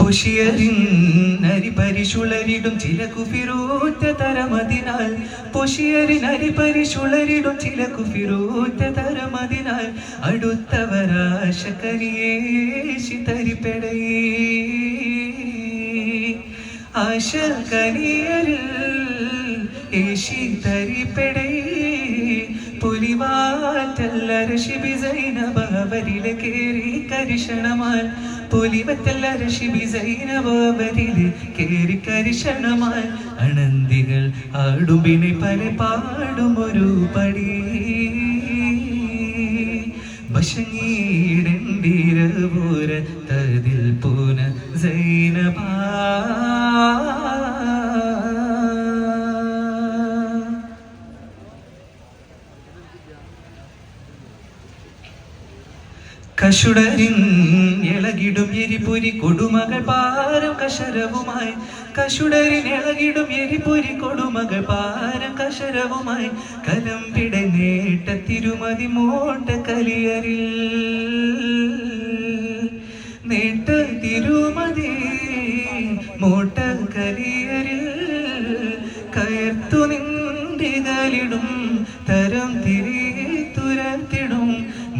പൊഷിയരിനരിപരിശുളരിടും ചില കുഫിറൂറ്റ തരമതിനാൽ പൊഷിയരിനരിപരിശുളരിടും ചില കുഫിറൂറ്റ തരമതിനാൽ അടുത്തവരാശകരിയേശി തരിപ്പെടയേ ആശകരിയരിൽ ഏശി തരിപ്പെടയേ പൊലിവാറ്റല്ലരശിബി സൈനബ അവരിലെ കേറി കരിശണമാൽ പൊലിവറ്റല്ലരശിബി സൈനബ അവരിലെ കേറി കരിശണമാൽ അനന്തികൾ ആടുമ്പിനെ പല പാടുമൊരു പടി ബശങ്ങീടണ്ടിരപൂര തതിൽ പൂന സൈനബാ കശുടരിൻ ഇളകിടും എരിപൊരി കൊടുമകൾ പാരം കശരവുമായി കശുടരിൻ ഇളകിടും എരിപൊരി കൊടുമകൾ പാരം കശരവുമായി കലമ്പിട നേട്ട തിരുമതി മോട്ട കലിയരിൽ നേട്ട തിരുമതി മോട്ട കലിയരിൽ കയർത്തു നിന്തികളിടും തരം തിരി തുരത്തിടും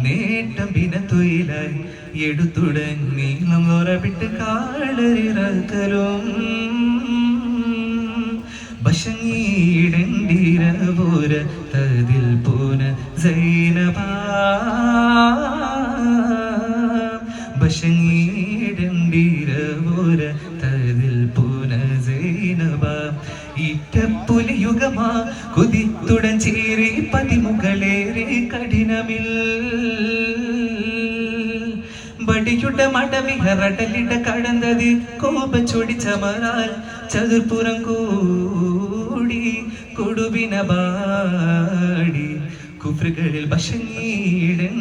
നേട്ടം പിനത്തൊയിലായി എടുത്തുടങ്ങി നമ്മൊറവിട്ട് കാളരിറക്കലും ബശങ്ങീടണ്ടിരപൂര തതിൽ പൂന സൈനബാ ബശങ്ങീടണ്ടിരപൂര തതിൽ പൂന സൈനബാ ഈറ്റപ്പുലിയുഗമാ കുതിത്തുടൻ ചേരി പതിമുകളേറെ കഠിനമിൽ ബടിയുടെ മടവിഹറടലിട കടന്നത് കോപച്ചൊടിച്ചമറാൽ ചതുർപ്പുറം കൂടി കൊടുവിന ബാടി കുഫ്രുകളിൽ ബശങ്ങീടൻ